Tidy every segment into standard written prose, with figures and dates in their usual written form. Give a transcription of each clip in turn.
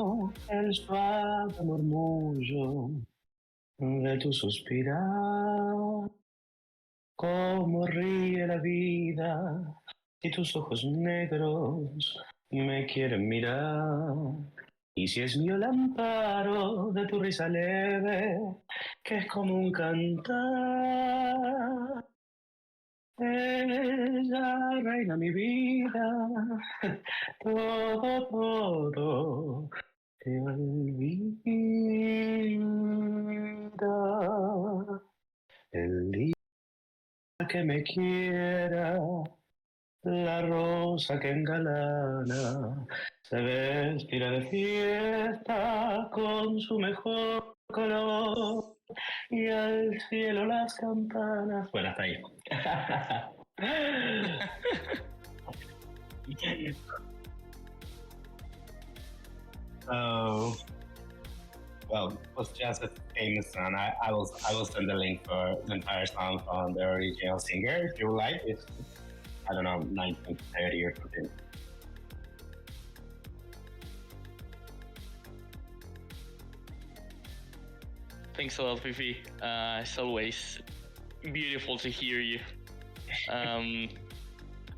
sueño el suave murmullo de tu suspirar. Cómo ríe la vida y tus ojos negros me quieren mirar. Y si es mío el amparo de tu risa leve, que es como un cantar. Ella reina mi vida, todo te olvida. El día que me quiera, la rosa que engalana, se vestirá de fiesta con su mejor color y al cielo las campanas. Bueno, hasta ahí. Oh, well, it was just a famous song. I will send the link for the entire song from the original singer if you would like. It's, I don't know, 1930 or something. Thanks a lot, Fifi. It's always beautiful to hear you.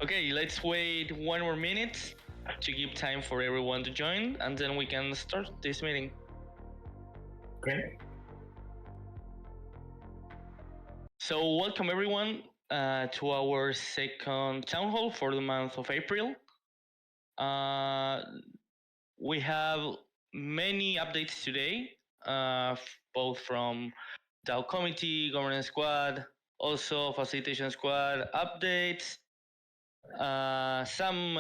Okay, let's wait 1 more minute to give time for everyone to join, and then we can start this meeting. Great. So welcome everyone to our second town hall for the month of April. We have many updates today, both from DAO committee, governance squad, also facilitation squad updates, some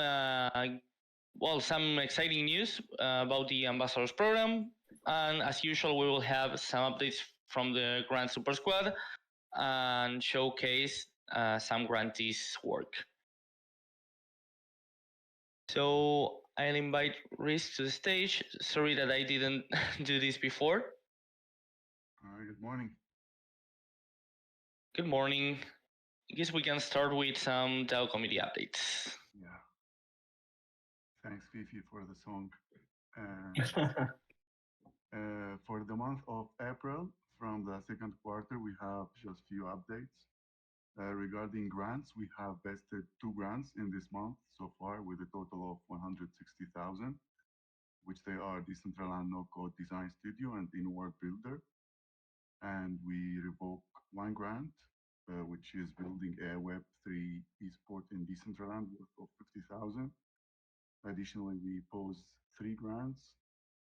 exciting news about the ambassadors program, and as usual we will have some updates from the Grant Super Squad and showcase some grantees' work. So I'll invite Riz to the stage. Sorry that I didn't do this before. Good morning. Good morning. I guess we can start with some DAO committee updates. Yeah. Thanks, Fifi, for the song. For the month of April, from the second quarter, we have just few updates. Regarding grants, we have vested 2 grants in this month so far with a total of 160,000, which they are Decentraland No Code Design Studio and Inward Builder. And we revoke 1 grant, which is building a Web3 esport in Decentraland worth of 50,000. Additionally, we posed 3 grants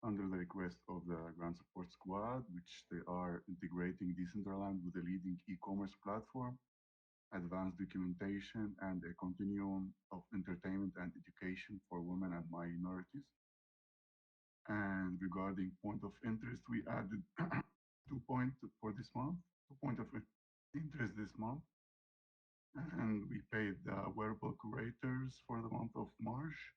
under the request of the Grant Support Squad, which they are integrating Decentraland with a leading e-commerce platform, advanced documentation, and a continuum of entertainment and education for women and minorities. And regarding point of interest, we added 2 points for this month, 2 points of interest this month. And we paid the wearable curators for the month of March.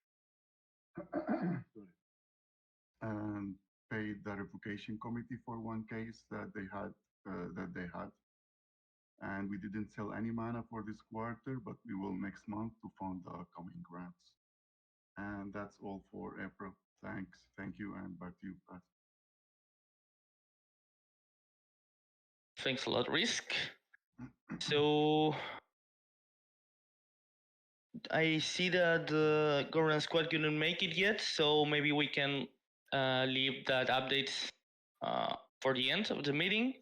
And paid the revocation committee for 1 case that they had. And we didn't sell any mana for this quarter, but we will next month to fund the upcoming grants. And that's all for April. Thanks. Thank you, and back to you, Pat. Thanks a lot, Risk. So I see that the governance squad couldn't make it yet, so maybe we can leave that updates for the end of the meeting.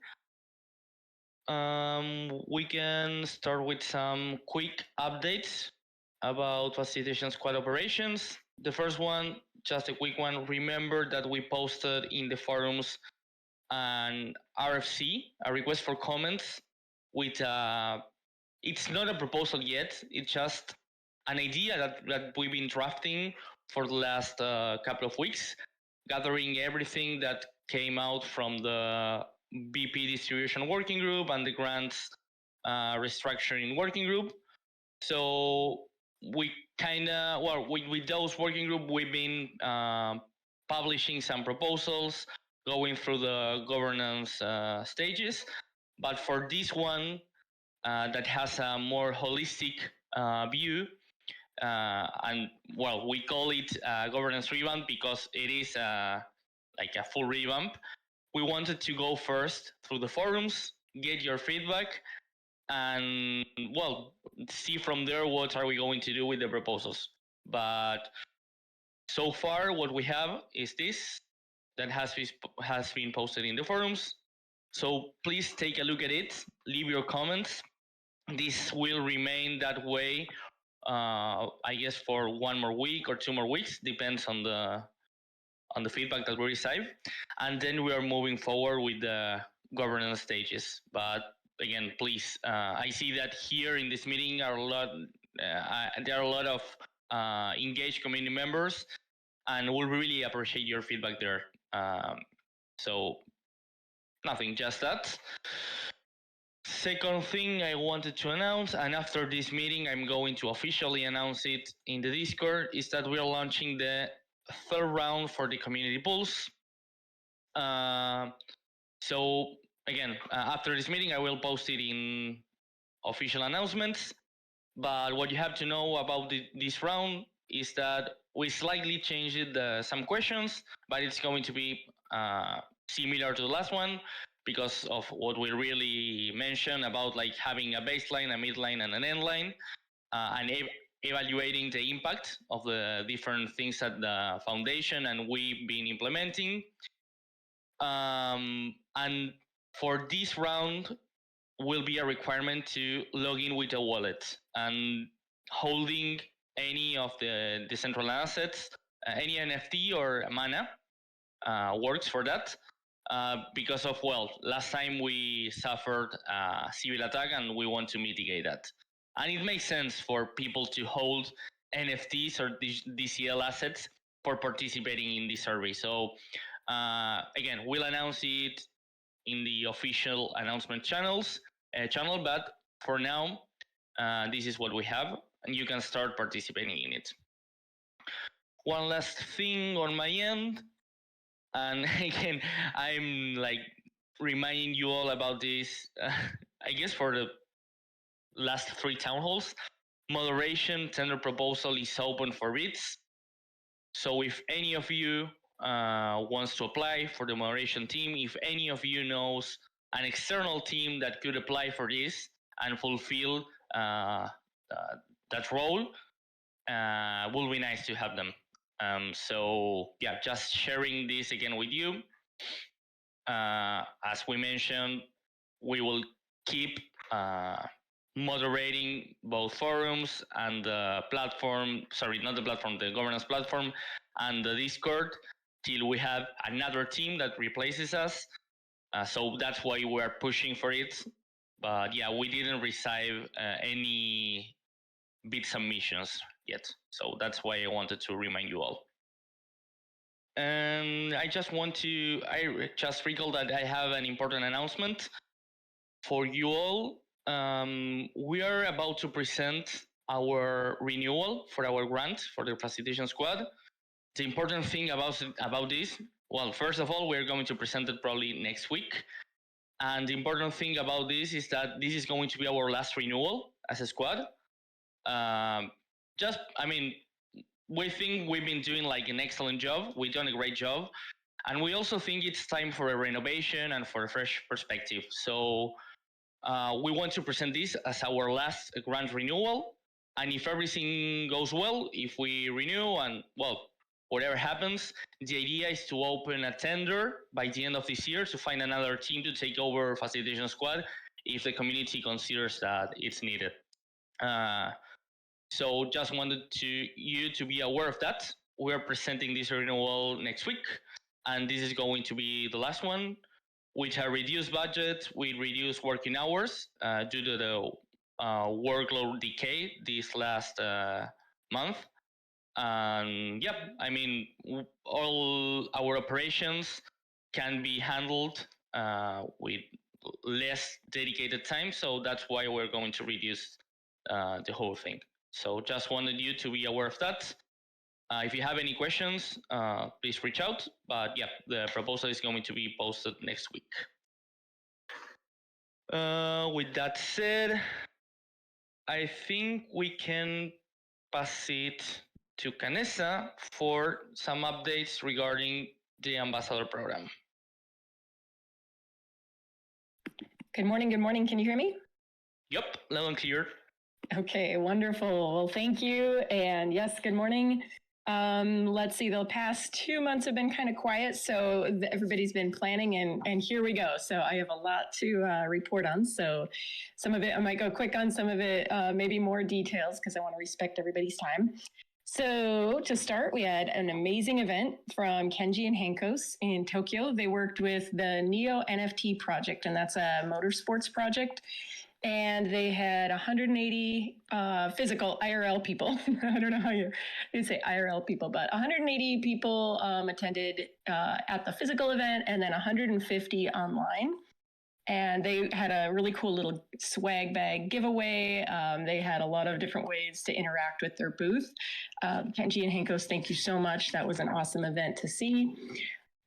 We can start with some quick updates about Facilitation Squad operations. The first one, just a quick one. Remember that we posted in the forums an RFC, a request for comments, with it's not a proposal yet. It's just an idea that we've been drafting for the last couple of weeks, gathering everything that came out from the BP distribution working group and the grants restructuring working group. So we with those working group, we've been publishing some proposals, going through the governance stages. But for this one that has a more holistic view, And well, we call it governance revamp because it is like a full revamp. We wanted to go first through the forums, get your feedback, and well, see from there what are we going to do with the proposals. But so far, what we have is this that has been posted in the forums. So please take a look at it, leave your comments. This will remain that way, I guess, for 1 more week or 2 more weeks, depends on the feedback that we receive, and then we are moving forward with the governance stages. But again, please, I see that here in this meeting there are a lot of engaged community members, and we'll really appreciate your feedback there. So nothing, just that. Second thing I wanted to announce, and after this meeting I'm going to officially announce it in the Discord, is that we are launching the third round for the community pools. So again, after this meeting I will post it in official announcements. But what you have to know about this round is that we slightly changed some questions, but it's going to be similar to the last one because of what we really mentioned about like having a baseline, a midline, and an endline, and evaluating the impact of the different things that the foundation and we've been implementing. And for this round, will be a requirement to log in with a wallet and holding any of the Decentraland assets, any NFT or mana works for that. Because of, well, last time we suffered a civil attack and we want to mitigate that. And it makes sense for people to hold NFTs or DCL assets for participating in this survey. So again, we'll announce it in the official announcement channel, but for now, this is what we have, and you can start participating in it. One last thing on my end, and again, I'm like reminding you all about this, I guess for the last 3 town halls. Moderation tender proposal is open for bids. So if any of you wants to apply for the moderation team, if any of you knows an external team that could apply for this and fulfill that role, will be nice to have them. So yeah, just sharing this again with you. As we mentioned, we will keep moderating both forums and the platform, sorry, not the platform, the governance platform and the Discord till we have another team that replaces us. So that's why we're pushing for it. But yeah, we didn't receive any bid submissions yet. So that's why I wanted to remind you all. And I just recall that I have an important announcement for you all. We are about to present our renewal for our grant for the Facilitation Squad. The important thing about this, well, first of all, we're going to present it probably next week. And the important thing about this is that this is going to be our last renewal as a squad. We think we've been doing like an excellent job. We've done a great job. And we also think it's time for a renovation and for a fresh perspective. So we want to present this as our last grant renewal. And if everything goes well, if we renew and, well, whatever happens, the idea is to open a tender by the end of this year to find another team to take over Facilitation Squad if the community considers that it's needed. So just wanted you to be aware of that. We're presenting this renewal next week, and this is going to be the last one with a reduced budget, with reduced working hours due to the workload decay this last month. Yep, I mean, all our operations can be handled with less dedicated time, so that's why we're going to reduce the whole thing. So just wanted you to be aware of that. If you have any questions, please reach out. But yeah, the proposal is going to be posted next week. With that said, I think we can pass it to Canessa for some updates regarding the ambassador program. Good morning. Good morning. Can you hear me? Yep, loud and clear. Okay, wonderful. Well, thank you. And yes, good morning. Let's see, the past 2 months have been kind of quiet, so everybody's been planning, and here we go. So I have a lot to report on. So some of it I might go quick on, some of it maybe more details because I want to respect everybody's time. So to start, we had an amazing event from Kenji and Hankos in Tokyo. They worked with the Neo NFT project, and that's a motorsports project. And they had 180 physical IRL people. I don't know how you say IRL people, but 180 people attended at the physical event, and then 150 online. And they had a really cool little swag bag giveaway. They had a lot of different ways to interact with their booth. Kenji and Hankos, thank you so much. That was an awesome event to see.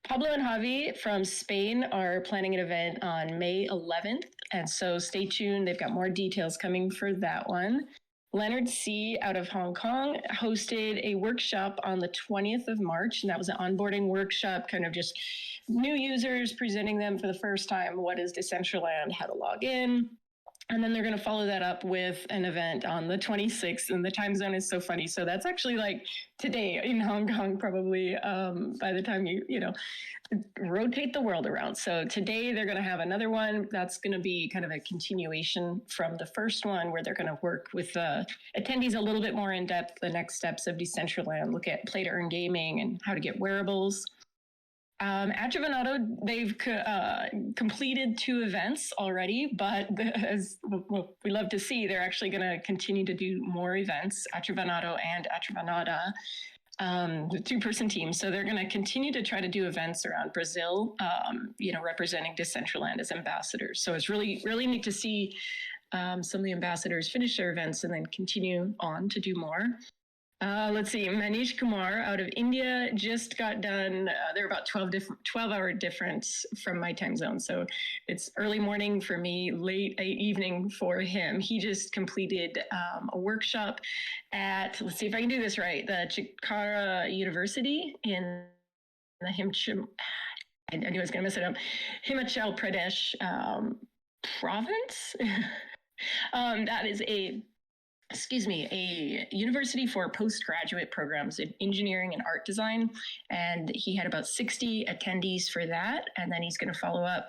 Pablo and Javi from Spain are planning an event on May 11th. And so stay tuned. They've got more details coming for that one. Leonard C. out of Hong Kong hosted a workshop on the 20th of March. And that was an onboarding workshop, kind of just new users presenting them for the first time. What is Decentraland? How to log in. And then they're going to follow that up with an event on the 26th, and the time zone is so funny. So that's actually like today in Hong Kong, probably by the time you rotate the world around. So today they're going to have another one that's going to be kind of a continuation from the first one, where they're going to work with attendees a little bit more in depth, the next steps of Decentraland, look at play to earn gaming and how to get wearables. At Giovanato, they've completed 2 events already, but as we love to see, they're actually going to continue to do more events at Giovanato and at Giovanata, the 2-person team. So they're going to continue to try to do events around Brazil, representing Decentraland as ambassadors. So it's really, really neat to see some of the ambassadors finish their events and then continue on to do more. Let's see, Manish Kumar out of India just got done. They're about 12-hour difference from my time zone. So it's early morning for me, late evening for him. He just completed a workshop at, let's see if I can do this right, the Chikara University in the I knew I was going to mess it up, Himachal Pradesh province. That is a university for postgraduate programs in engineering and art design. And he had about 60 attendees for that. And then he's going to follow up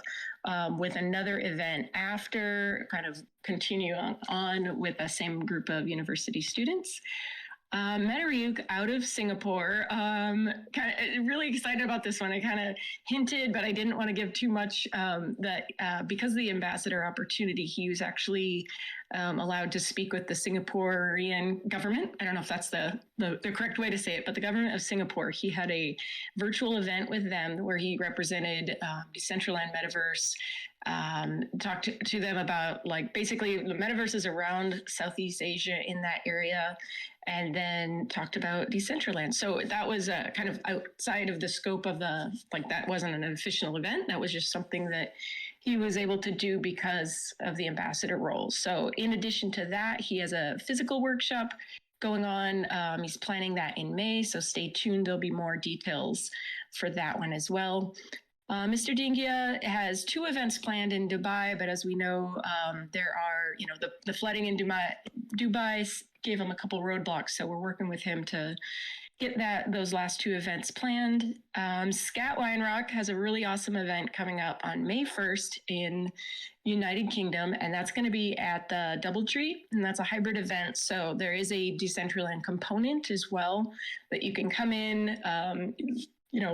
with another event after, kind of continue on with the same group of university students. Metaryuk out of Singapore, kind of really excited about this one. I kind of hinted, but I didn't want to give too much, that because of the ambassador opportunity, he was actually allowed to speak with the Singaporean government. I don't know if that's the correct way to say it, but the government of Singapore. He had a virtual event with them where he represented Decentraland Metaverse, talked to them about basically the metaverses around Southeast Asia in that area, and then talked about Decentraland. So that was kind of outside of the scope of that wasn't an official event. That was just something that he was able to do because of the ambassador role. So in addition to that, he has a physical workshop going on. He's planning that in May, so stay tuned. There'll be more details for that one as well. Mr. Dingia has 2 events planned in Dubai, but as we know, there are, the flooding in Dubai gave him a couple roadblocks. So we're working with him to get those last 2 events planned. Scat Weinrock has a really awesome event coming up on May 1st in United Kingdom, and that's going to be at the Doubletree, and that's a hybrid event. So there is a Decentraland component as well that you can come in,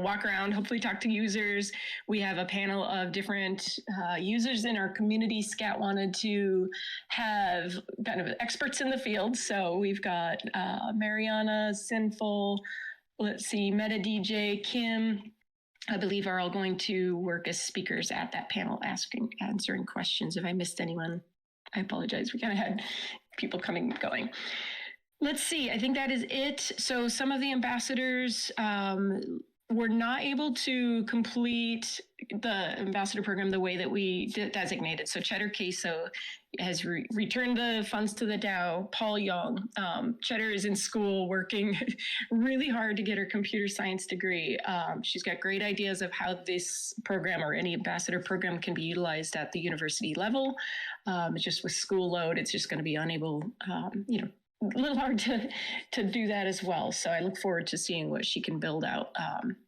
walk around, hopefully talk to users. We have a panel of different users in our community. Scat wanted to have kind of experts in the field. So we've got Mariana, Sinful, Meta DJ, Kim, I believe are all going to work as speakers at that panel, answering questions. If I missed anyone, I apologize. We kind of had people coming and going. Let's see, I think that is it. So some of the ambassadors were not able to complete the ambassador program the way that we designated. So Cheddar Queso has returned the funds to the DAO. Paul Young, Cheddar is in school working really hard to get her computer science degree. She's got great ideas of how this program or any ambassador program can be utilized at the university level. Just with school load, it's just going to be unable, a little hard to do that as well. So I look forward to seeing what she can build out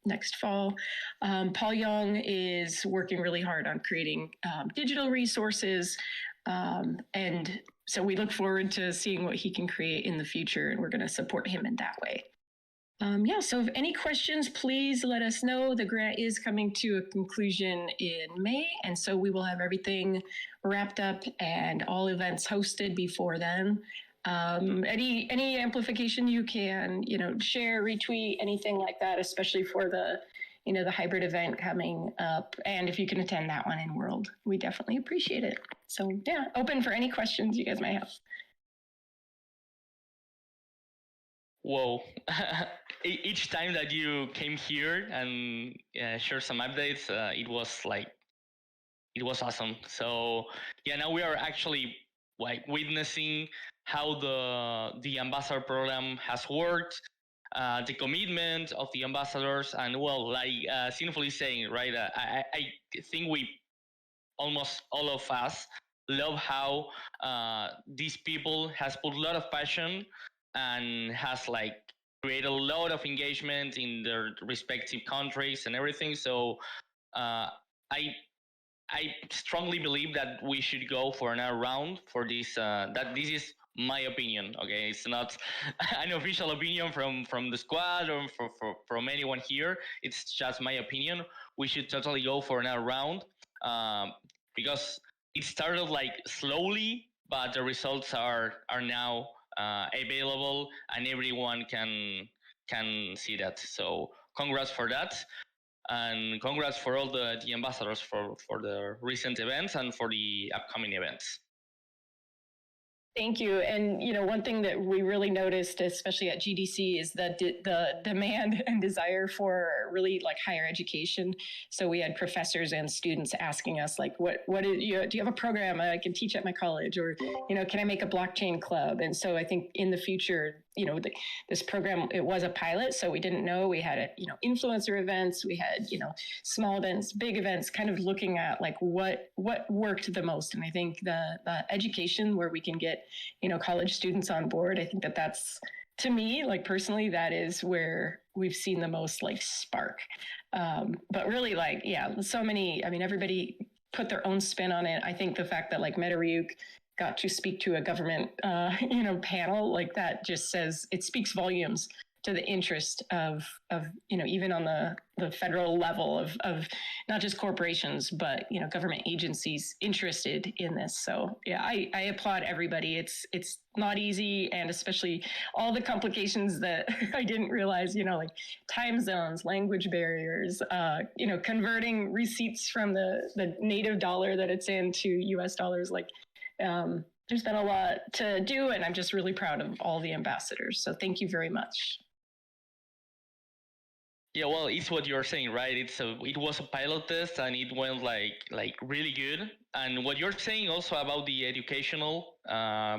next fall. Paul Young is working really hard on creating digital resources. And so we look forward to seeing what he can create in the future, and we're going to support him in that way. So if any questions, please let us know. The grant is coming to a conclusion in May, and so we will have everything wrapped up and all events hosted before then. Any amplification you can, share, retweet, anything like that, especially for the hybrid event coming up. And if you can attend that one in World, we definitely appreciate it. So yeah, open for any questions you guys may have. Whoa. Each time that you came here and shared some updates, it was awesome. So yeah, now we are actually witnessing how the ambassador program has worked, the commitment of the ambassadors, and Sinfully saying, right? I think we almost all of us love how these people has put a lot of passion and has created a lot of engagement in their respective countries and everything. So I strongly believe that we should go for another round for this. That this is my opinion. Okay, it's not an official opinion from the squad or from anyone here. It's just my opinion. We should totally go for another round because it started slowly, but the results are now available and everyone can see that. So congrats for that. And congrats for all the ambassadors for the recent events and for the upcoming events. Thank you. And, one thing that we really noticed, especially at GDC, is that the demand and desire for really higher education. So we had professors and students asking us what do you have a program I can teach at my college, or, can I make a blockchain club? And so I think in the future, this program, it was a pilot, so we didn't know. We had influencer events, we had small events, big events, kind of looking at what worked the most. And I think the education where we can get college students on board, I think that's, to me, personally, that is where we've seen the most spark. But really so many, everybody put their own spin on it. I think the fact that MetaRyuk got to speak to a government, panel that just says, it speaks volumes to the interest of even on the federal level of not just corporations, but, government agencies interested in this. So yeah, I applaud everybody. It's not easy. And especially all the complications that I didn't realize, time zones, language barriers, converting receipts from the native dollar that it's in to US dollars, there's been a lot to do, and I'm just really proud of all the ambassadors. So thank you very much. Yeah, well, it's what you're saying, right? It was a pilot test, and it went really good. And what you're saying also about the educational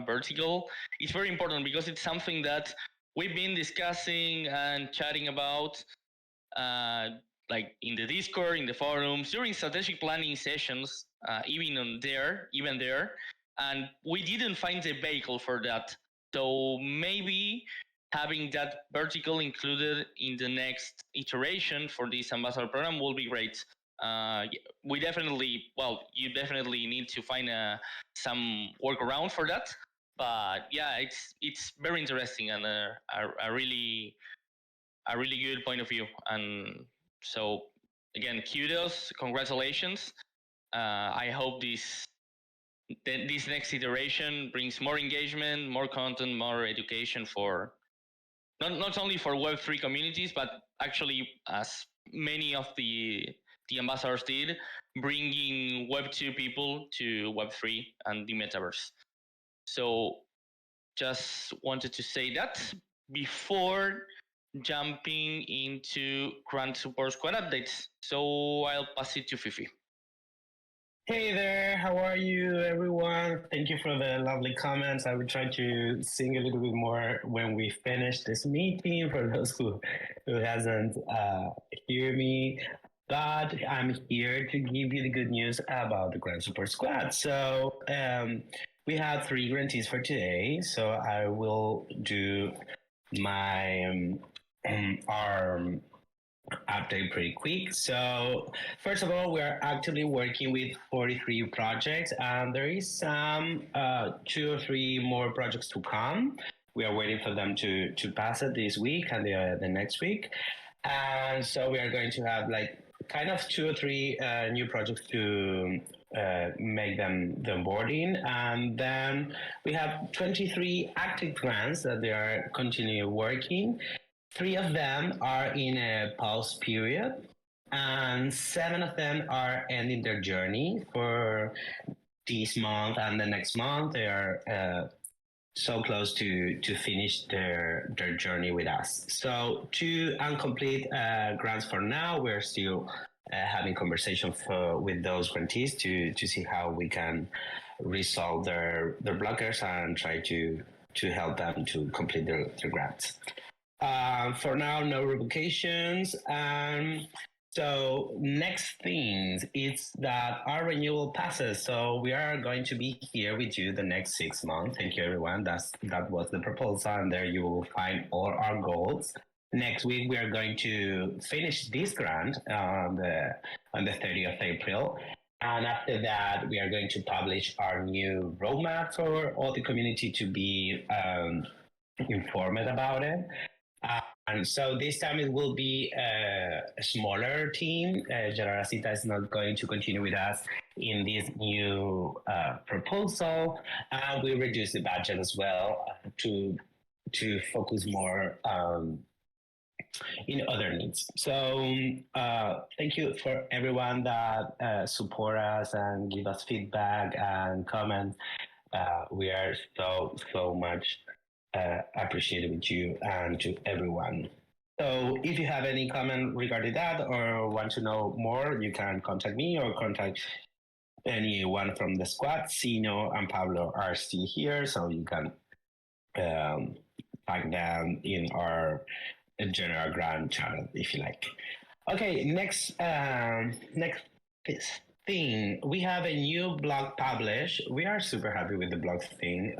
vertical is very important, because it's something that we've been discussing and chatting about, in the Discord, in the forums, during strategic planning sessions, even there. And we didn't find a vehicle for that. So maybe having that vertical included in the next iteration for this ambassador program will be great. You definitely need to find some workaround for that. But yeah, it's very interesting and a really good point of view. And so again, kudos, congratulations. I hope this next iteration brings more engagement, more content, more education for not only for Web3 communities, but actually, as many of the ambassadors did, bringing Web2 people to Web3 and the metaverse. So just wanted to say that before jumping into Grant Support Squad updates. So I'll pass it to Fifi. Hey there, how are you, everyone? Thank you for the lovely comments. I will try to sing a little bit more when we finish this meeting for those who hasn't hear me. But I'm here to give you the good news about the Grant Support Squad. So we have 3 grantees for today. So I will do my our update pretty quick. So first of all, we are actively working with 43 projects, and there is some 2 or 3 more projects to come. We are waiting for them to pass it this week and the next week. And so we are going to have like kind of 2 or 3 new projects to make them the onboarding. And then we have 23 active grants that they are continuing working. 3 of them are in a pause period, and 7 of them are ending their journey for this month and the next month. They are so close to finish their journey with us. So 2 incomplete grants for now. We're still having conversation with those grantees to see how we can resolve their blockers and try to help them to complete their grants. For now, no revocations. So next thing is that our renewal passes. So we are going to be here with you the next 6 months. Thank you, everyone. That was the proposal, and there you will find all our goals. Next week, we are going to finish this grant on the 30th of April. And after that, we are going to publish our new roadmap for all the community to be informed about it. And so this time it will be a smaller team. Geraracita is not going to continue with us in this new proposal. And we reduce the budget as well to focus more in other needs. So thank you for everyone that support us and give us feedback and comment. We are so much appreciated with you and to everyone. So if you have any comment regarding that or want to know more, you can contact me or contact anyone from the squad. Sino and Pablo are still here, so you can find them in our general grant channel if you like. Okay, next thing, we have a new blog published. We are super happy with the blog thing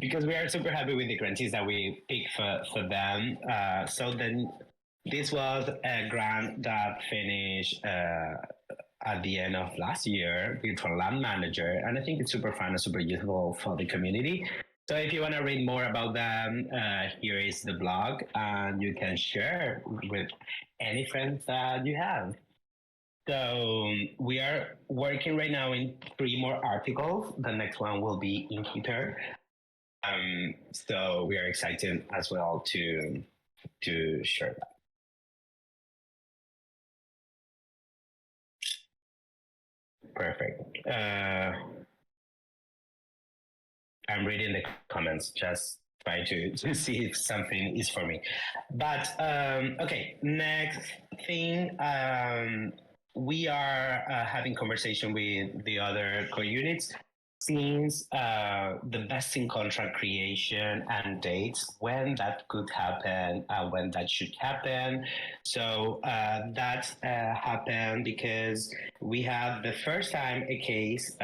because we are super happy with the grantees that we picked for them. So then this was a grant that finished at the end of last year, Virtual Land Manager, and I think it's super fun and super useful for the community. So if you want to read more about them, here is the blog, and you can share with any friends that you have. So we are working right now in 3 more articles. The next one will be Innkeeper. So we are excited as well to share that. Perfect. I'm reading the comments, just try to see if something is for me. But okay, next thing. We are having conversation with the other core units since the vesting contract creation and dates, when that could happen and when that should happen. So that happened because we have the first time a case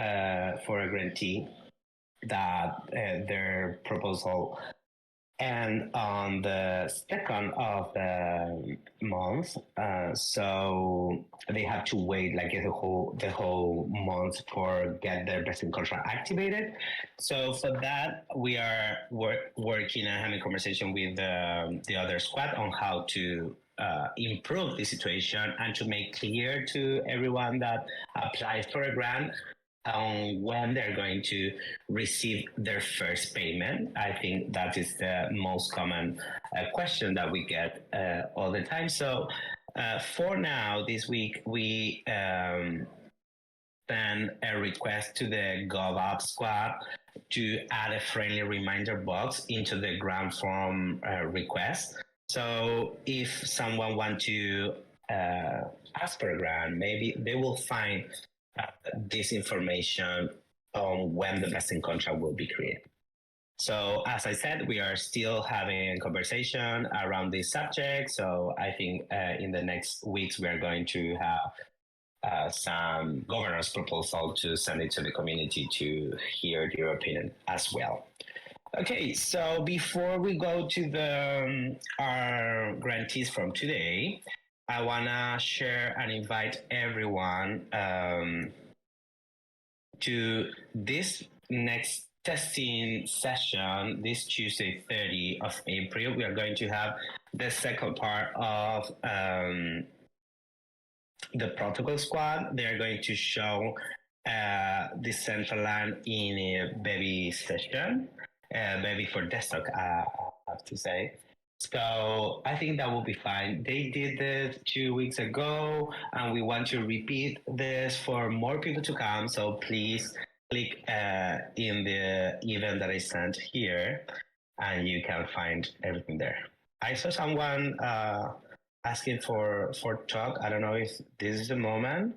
for a grantee that their proposal and on the 2nd of the month, so they have to wait like the whole month for get their vesting contract activated. So for that, we are working and having a conversation with the other squad on how to improve the situation and to make clear to everyone that applies for a grant on when they're going to receive their first payment. I think that is the most common question that we get all the time. So for now, this week, we send a request to the GovOps squad to add a friendly reminder box into the grant form request. So if someone wants to ask for a grant, maybe they will find this information on when the vesting contract will be created. So as I said, we are still having a conversation around this subject. So I think in the next weeks, we are going to have some governor's proposal to send it to the community to hear your opinion as well. Okay, so before we go to our grantees from today, I want to share and invite everyone to this next testing session this Tuesday, 30 of April. We are going to have the second part of the protocol squad. They are going to show Decentraland in a baby session, baby for desktop, I have to say. So I think that will be fine. They did this 2 weeks ago, and we want to repeat this for more people to come. So please click in the event that I sent here, and you can find everything there. I saw someone asking for talk. I don't know if this is the moment,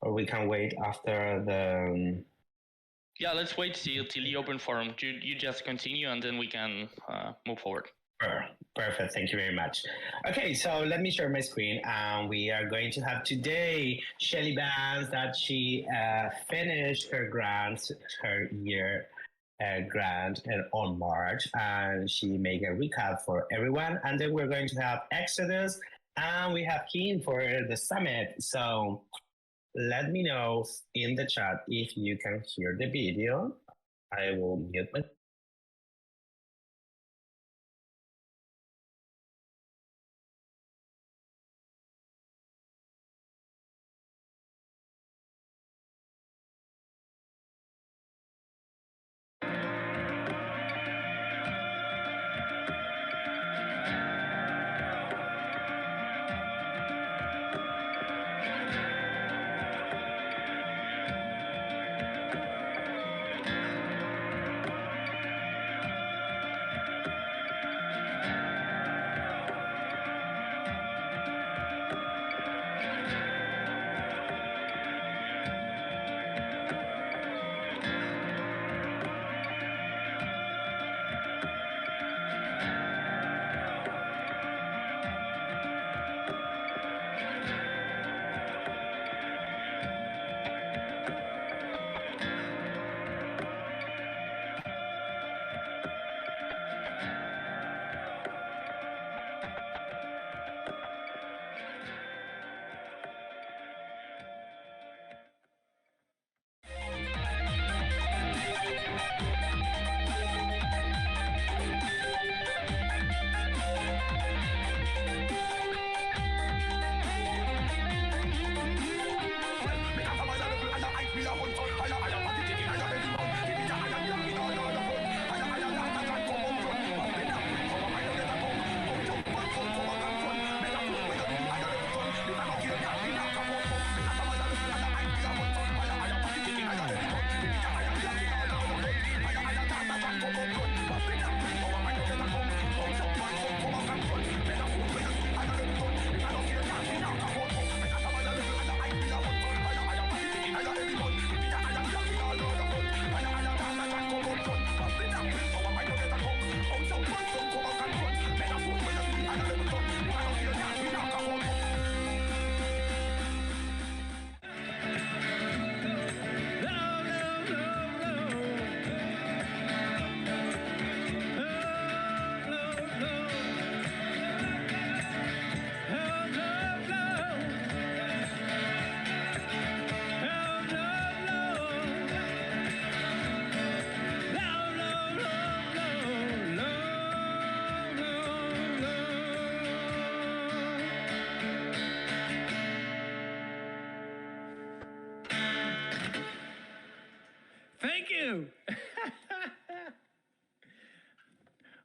or we can wait after the. Yeah, let's wait till the open forum. You just continue, and then we can move forward. Perfect. Thank you very much. Okay, so let me share my screen. We are going to have today Shelly Vance that she finished her grant, her year grant on March, and she made a recap for everyone. And then we're going to have Exodus, and we have Keen for the summit. So let me know in the chat if you can hear the video. I will mute my. Thank you.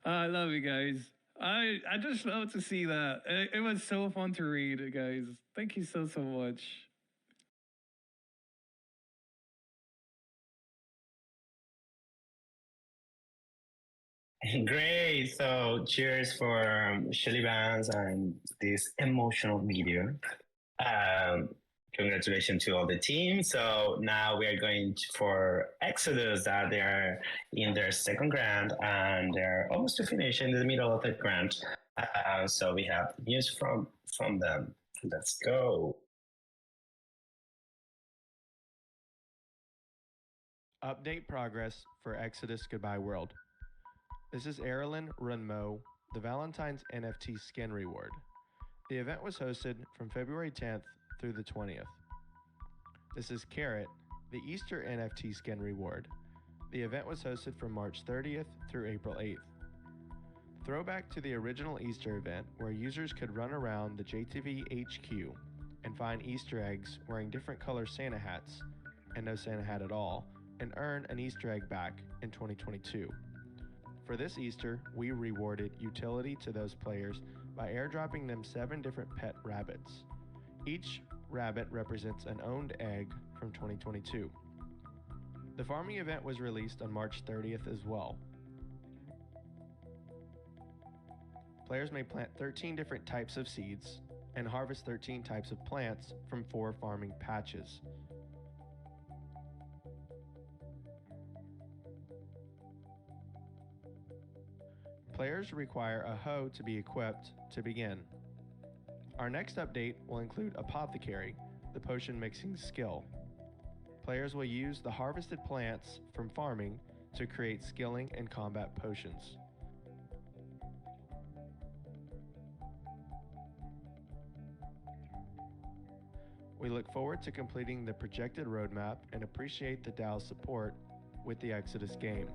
I love you guys. I just love to see that. It was so fun to read, guys. Thank you so much. Great. So cheers for Shelly Bands and this emotional video. Um, Congratulations to all the team. So now we are going for Exodus that they are in their second grant and they're almost to finish in the middle of the grant. So we have news from them. Let's go. Update progress for Exodus Goodbye World. This is Erilyn Runmo, the Valentine's NFT Skin Reward. The event was hosted from February 10th through the 20th. This is Carrot, the Easter NFT Skin Reward. The event was hosted from March 30th through April 8th. Throwback to the original Easter event where users could run around the JTV HQ and find Easter eggs wearing different color Santa hats and no Santa hat at all, and earn an Easter egg back in 2022. For this Easter, we rewarded utility to those players by airdropping them 7 different pet rabbits. Each rabbit represents an owned egg from 2022. The farming event was released on March 30th as well. Players may plant 13 different types of seeds and harvest 13 types of plants from 4 farming patches. Players require a hoe to be equipped to begin. Our next update will include Apothecary, the potion mixing skill. Players will use the harvested plants from farming to create skilling and combat potions. We look forward to completing the projected roadmap and appreciate the DAO's support with the Exodus game.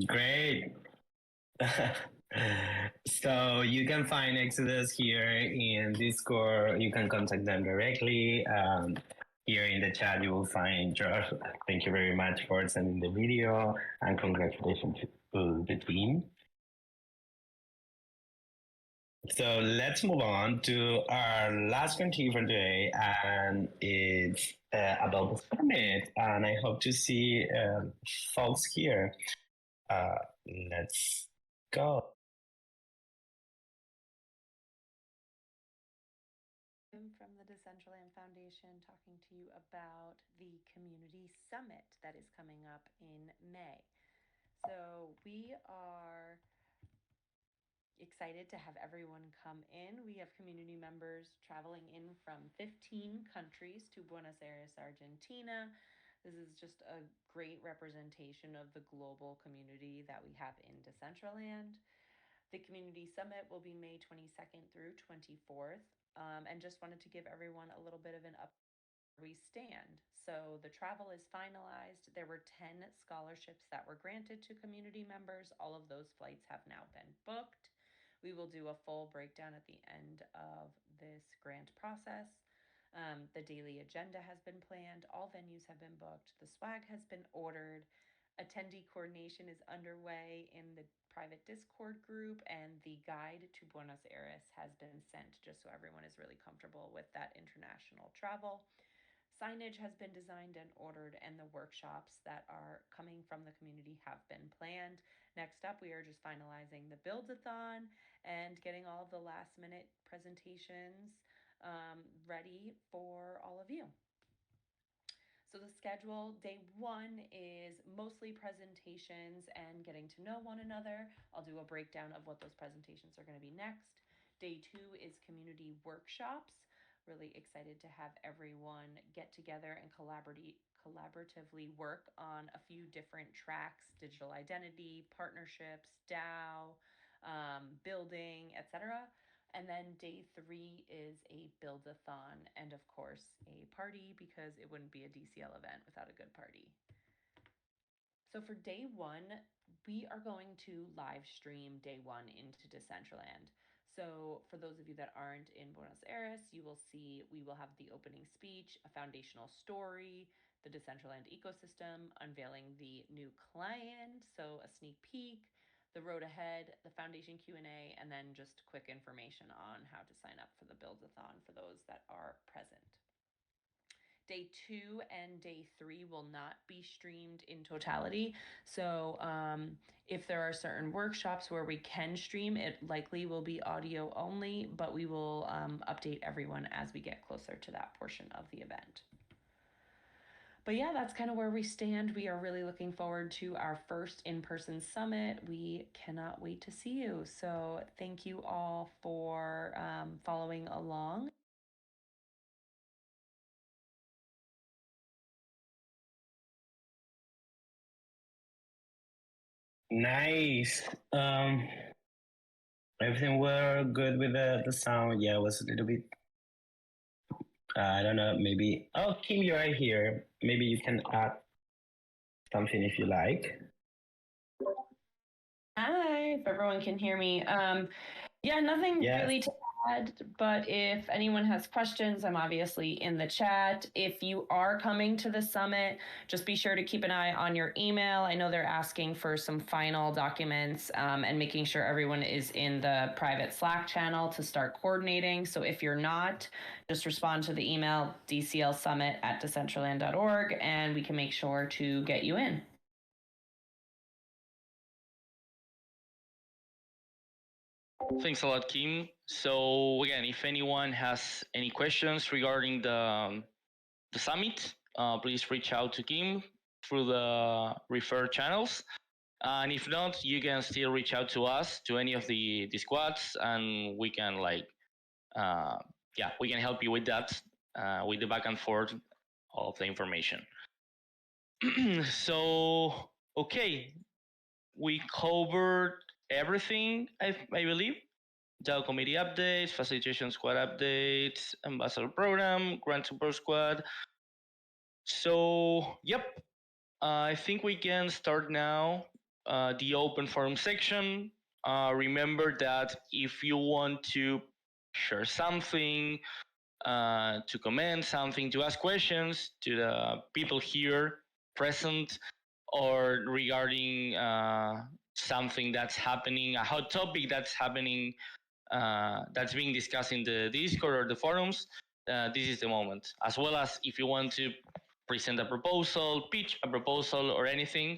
Great. So you can find Exodus here in Discord. You can contact them directly. Here in the chat, you will find Josh. Thank you very much for sending the video and congratulations to the team. So let's move on to our last grantee for today, and it's about the summit. And I hope to see folks here. Let's go. I'm from the Decentraland Foundation talking to you about the Community Summit that is coming up in May. So we are excited to have everyone come in. We have community members traveling in from 15 countries to Buenos Aires, Argentina. This is just a great representation of the global community that we have in Decentraland. The Community Summit will be May 22nd through 24th. And just wanted to give everyone a little bit of an update where we stand. So the travel is finalized. There were 10 scholarships that were granted to community members. All of those flights have now been booked. We will do a full breakdown at the end of this grant process. The daily agenda has been planned. All venues have been booked. The swag has been ordered. Attendee coordination is underway in the private Discord group, and the guide to Buenos Aires has been sent just so everyone is really comfortable with that international travel. Signage has been designed and ordered, and the workshops that are coming from the community have been planned. Next up, we are just finalizing the build-a-thon and getting all of the last-minute presentations ready for all of you. So the schedule, day 1 is mostly presentations and getting to know one another. I'll do a breakdown of what those presentations are going to be next. Day 2 is community workshops. Really excited to have everyone get together and collaboratively work on a few different tracks: digital identity, partnerships, DAO, building, etc. And then day 3 is a build-a-thon and, of course, a party, because it wouldn't be a DCL event without a good party. So for day 1, we are going to live stream day 1 into Decentraland. So for those of you that aren't in Buenos Aires, you will see we will have the opening speech, a foundational story, the Decentraland ecosystem, unveiling the new client, so a sneak peek, the road ahead, the foundation Q&A, and then just quick information on how to sign up for the Build-a-thon for those that are present. Day 2 and day 3 will not be streamed in totality. So if there are certain workshops where we can stream, it likely will be audio only, but we will update everyone as we get closer to that portion of the event. But yeah, that's kind of where we stand. We are really looking forward to our first in-person summit. We cannot wait to see you. So thank you all for following along. Nice. Everything were good with the sound. Yeah, it was a little bit. I don't know. Maybe. Oh, Kim, you're right here. Maybe you can add something if you like. Hi, if everyone can hear me. Yeah, nothing really to add, but if anyone has questions, I'm obviously in the chat. If you are coming to the summit, just be sure to keep an eye on your email. I know they're asking for some final documents and making sure everyone is in the private Slack channel to start coordinating. So if you're not, just respond to the email dclsummit@decentraland.org and we can make sure to get you in. Thanks a lot, Kim. So again, if anyone has any questions regarding the summit, please reach out to Kim through the referred channels. And if not, you can still reach out to us, to any of the squads, and we can we can help you with that, with the back and forth of the information. So, okay, we covered everything, I believe. DAO committee updates, Facilitation Squad updates, Ambassador Program, Grant Support Squad. So, yep, I think we can start now the open forum section. Remember that if you want to share something, to comment something, to ask questions to the people here present, or regarding something that's happening, a hot topic that's happening, that's being discussed in the Discord or the forums, this is the moment. As well as if you want to present a proposal, pitch a proposal or anything,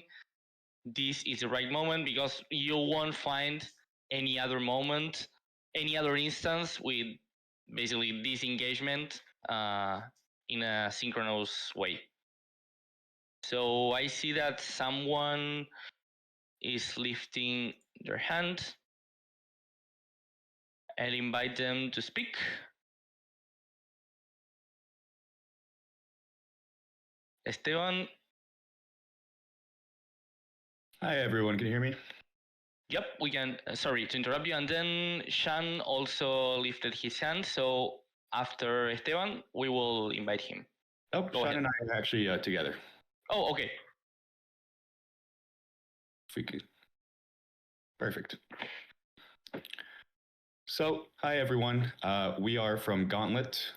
this is the right moment, because you won't find any other moment, any other instance with basically this engagement in a synchronous way. So I see that someone is lifting their hand. I'll invite them to speak. Esteban. Hi, everyone. Can you hear me? Yep, we can. Sorry to interrupt you. And then Shan also lifted his hand. So after Esteban, we will invite him. Oh, Go Shan ahead. And I are actually together. Oh, okay. If we could. Perfect. So, hi, everyone. We are from Gauntlet.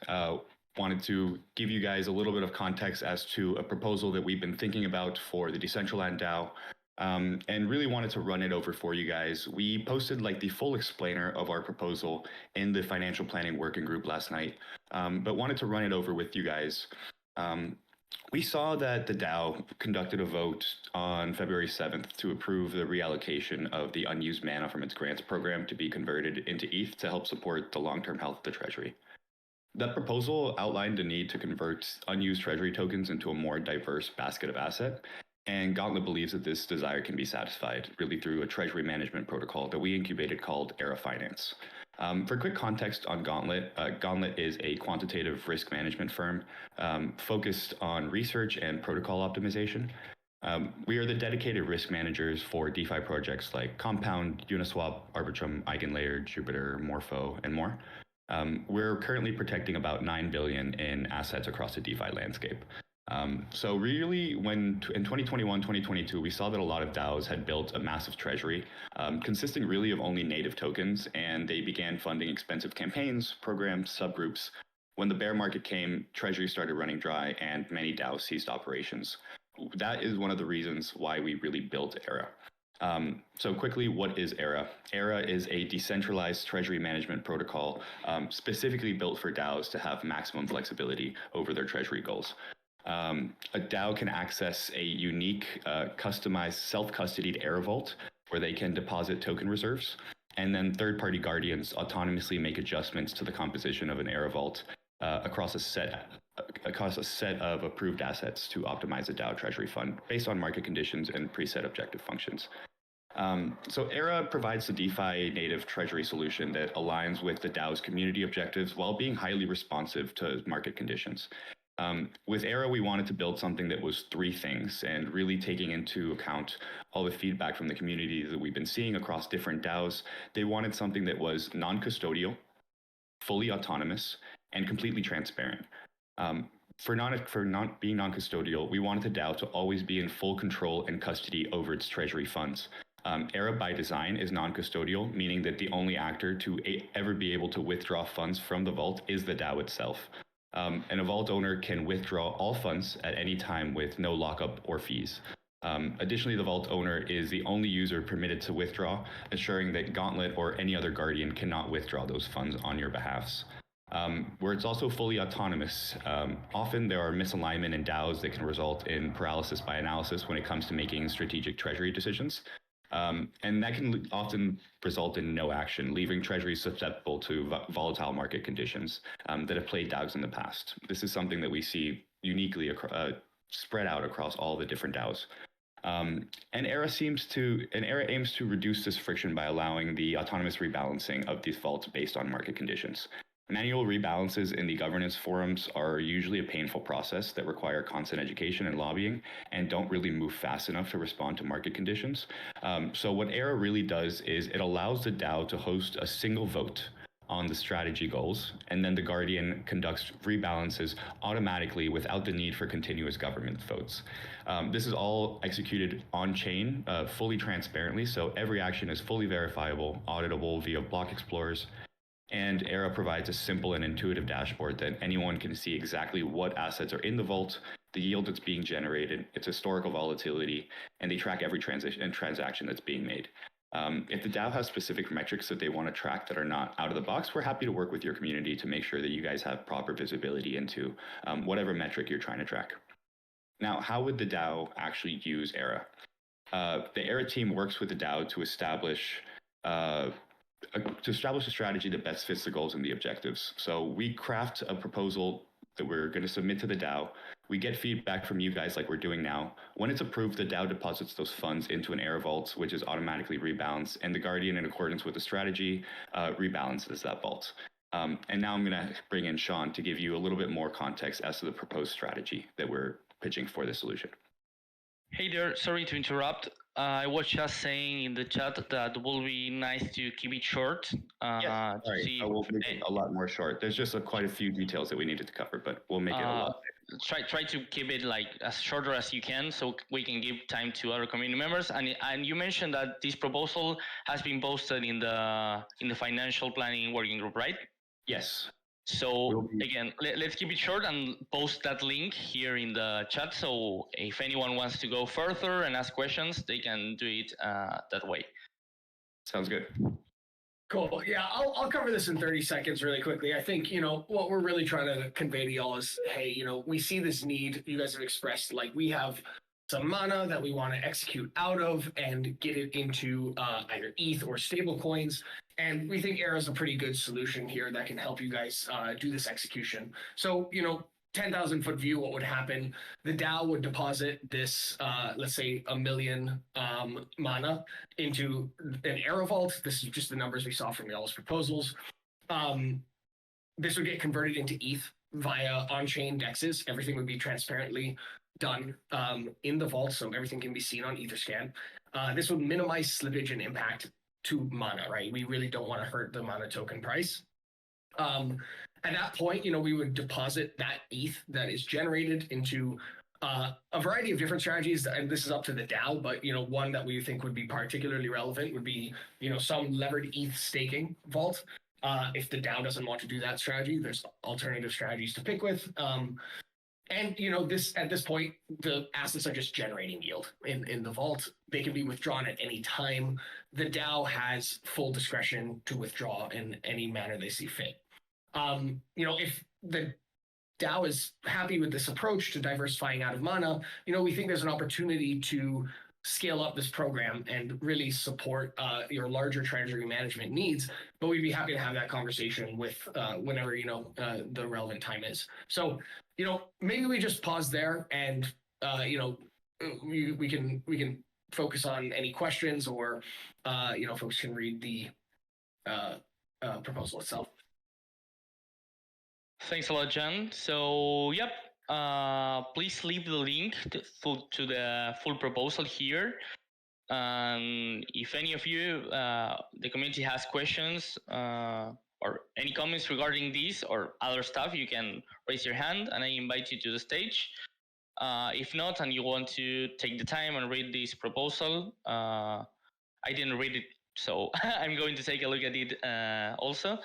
Wanted to give you guys a little bit of context as to a proposal that we've been thinking about for the Decentraland DAO. And really wanted to run it over for you guys. We posted the full explainer of our proposal in the financial planning working group last night, but wanted to run it over with you guys. We saw that the DAO conducted a vote on February 7th to approve the reallocation of the unused mana from its grants program to be converted into ETH to help support the long-term health of the Treasury. That proposal outlined a need to convert unused Treasury tokens into a more diverse basket of asset. And Gauntlet believes that this desire can be satisfied really through a treasury management protocol that we incubated called Era Finance. For quick context on Gauntlet, Gauntlet is a quantitative risk management firm focused on research and protocol optimization. We are the dedicated risk managers for DeFi projects like Compound, Uniswap, Arbitrum, Eigenlayer, Jupiter, Morpho, and more. We're currently protecting about 9 billion in assets across the DeFi landscape. So really, when in 2021, 2022, we saw that a lot of DAOs had built a massive treasury consisting really of only native tokens, and they began funding expensive campaigns, programs, subgroups. When the bear market came, treasury started running dry, and many DAOs ceased operations. That is one of the reasons why we really built Era. So quickly, what is ERA? ERA is a decentralized treasury management protocol specifically built for DAOs to have maximum flexibility over their treasury goals. A DAO can access a unique, customized, self-custodied ERA vault where they can deposit token reserves, and then third-party guardians autonomously make adjustments to the composition of an ERA vault across a set of approved assets to optimize a DAO treasury fund based on market conditions and preset objective functions. So ERA provides the DeFi native treasury solution that aligns with the DAO's community objectives while being highly responsive to market conditions. With ERA, we wanted to build something that was three things, and really taking into account all the feedback from the community that we've been seeing across different DAOs. They wanted something that was non-custodial, fully autonomous, and completely transparent. For not being non-custodial, we wanted the DAO to always be in full control and custody over its treasury funds. ERA by design is non-custodial, meaning that the only actor to ever be able to withdraw funds from the vault is the DAO itself. And a vault owner can withdraw all funds at any time with no lockup or fees. Additionally, the vault owner is the only user permitted to withdraw, ensuring that Gauntlet or any other guardian cannot withdraw those funds on your behalfs. Where it's also fully autonomous. Often there are misalignment in DAOs that can result in paralysis by analysis when it comes to making strategic treasury decisions. And that can often result in no action, leaving treasuries susceptible to volatile market conditions that have plagued DAOs in the past. This is something that we see uniquely spread out across all the different DAOs. And ERA aims to reduce this friction by allowing the autonomous rebalancing of these vaults based on market conditions. Manual rebalances in the governance forums are usually a painful process that require constant education and lobbying and don't really move fast enough to respond to market conditions. So what ERA really does is it allows the DAO to host a single vote on the strategy goals, and then the Guardian conducts rebalances automatically without the need for continuous government votes. This is all executed on-chain, fully transparently, so every action is fully verifiable, auditable via block explorers. And ERA provides a simple and intuitive dashboard that anyone can see exactly what assets are in the vault, the yield that's being generated, its historical volatility, and they track every transaction that's being made. If the DAO has specific metrics that they want to track that are not out of the box, we're happy to work with your community to make sure that you guys have proper visibility into whatever metric you're trying to track. Now, how would the DAO actually use ERA? The ERA team works with the DAO to establish a strategy that best fits the goals and the objectives. So we craft a proposal that we're going to submit to the DAO. We get feedback from you guys like we're doing now. When it's approved, the DAO deposits those funds into an ERA vault, which is automatically rebalanced, and the Guardian, in accordance with the strategy, rebalances that vault. And now I'm going to bring in Sean to give you a little bit more context as to the proposed strategy that we're pitching for this solution. Hey there, sorry to interrupt. I was just saying in the chat that it will be nice to keep it short. I will make it a lot more short. There's just quite a few details that we needed to cover, but we'll make it a lot. Try to keep it like as shorter as you can, so we can give time to other community members. And you mentioned that this proposal has been posted in the financial planning working group, right? Yes. So again, let's keep it short and post that link here in the chat. So if anyone wants to go further and ask questions, they can do it that way. Sounds good. Cool. Yeah, I'll cover this in 30 seconds really quickly. I think, what we're really trying to convey to y'all is, hey, we see this need you guys have expressed, like we have some mana that we want to execute out of and get it into either ETH or stable coins. And we think ERA is a pretty good solution here that can help you guys do this execution. So, 10,000 foot view, what would happen? The DAO would deposit this, let's say, 1 million mana into an ERA vault. This is just the numbers we saw from y'all's proposals. This would get converted into ETH via on-chain dexes. Everything would be transparently done in the vault, so everything can be seen on Etherscan. This would minimize slippage and impact to mana, right? We really don't want to hurt the mana token price. At that point, we would deposit that ETH that is generated into a variety of different strategies, and this is up to the DAO, but one that we think would be particularly relevant would be some levered ETH staking vault. If the DAO doesn't want to do that strategy, there's alternative strategies to pick with. And this at this point, the assets are just generating yield in the vault. They can be withdrawn at any time. The DAO has full discretion to withdraw in any manner they see fit. If the DAO is happy with this approach to diversifying out of mana, we think there's an opportunity to scale up this program and really support your larger treasury management needs. But we'd be happy to have that conversation with whenever the relevant time is. So maybe we just pause there and we can focus on any questions, or folks can read the proposal itself. Thanks a lot, John. So, yep, please leave the link to the full proposal here. And if any of you, the community, has questions or any comments regarding this or other stuff, you can raise your hand and I invite you to the stage. If not, and you want to take the time and read this proposal, I didn't read it, so I'm going to take a look at it also.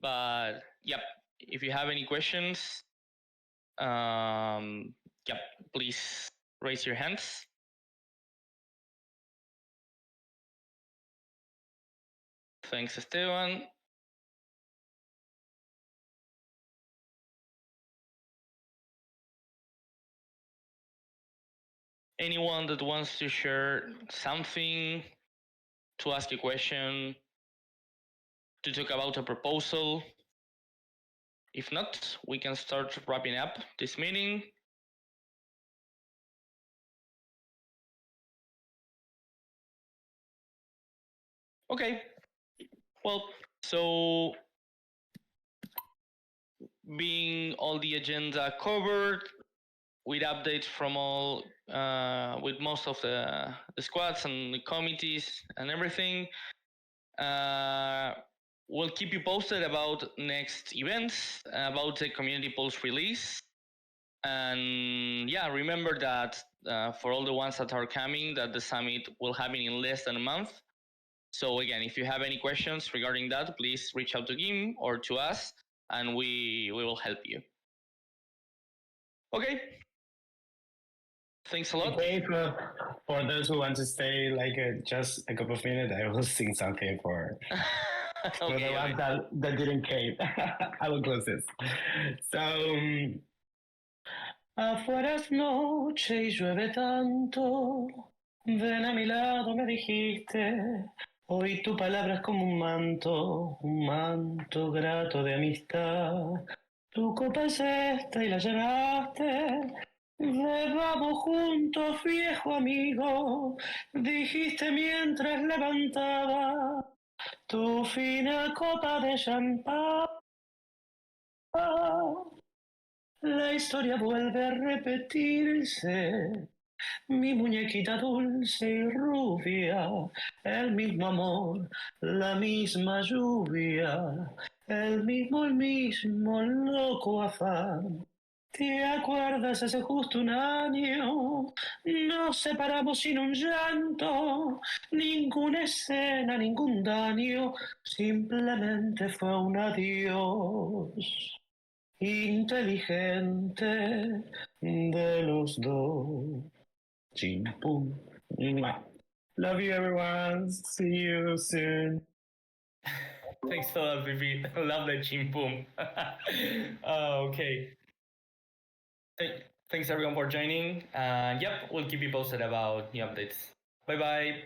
But, yep. If you have any questions, please raise your hands. Thanks, Esteban. Anyone that wants to share something, to ask a question, to talk about a proposal? If not, we can start wrapping up this meeting. Okay. Well, so being all the agenda covered, with updates from all, with most of the squads and the committees and everything, we'll keep you posted about next events, about the community pulse release. And yeah, remember that for all the ones that are coming, that the summit will happen in less than a month. So again, if you have any questions regarding that, please reach out to Kim or to us, and we will help you. Okay. Thanks a lot. Okay, for those who want to stay just a couple of minutes, I will sing something for Okay, the ones that didn't came. I will close this. So, afuera es noche y llueve tanto, ven a mi lado, me dijiste, hoy tu palabra es como un manto grato de amistad. Tu copa es esta y la llenaste, bebamos juntos, viejo amigo, dijiste mientras levantaba tu fina copa de champán. La historia vuelve a repetirse, mi muñequita dulce y rubia, el mismo amor, la misma lluvia, el mismo loco afán. ¿Te acuerdas hace justo un año? Nos separamos sin un llanto, ninguna escena, ningún daño, simplemente fue un adiós inteligente de los dos. Chim pum. Love you, everyone. See you soon. Thanks a lot, Vivi. I love that chim pum. Okay. Thanks everyone for joining. Yep, we'll keep you posted about the updates. Bye bye.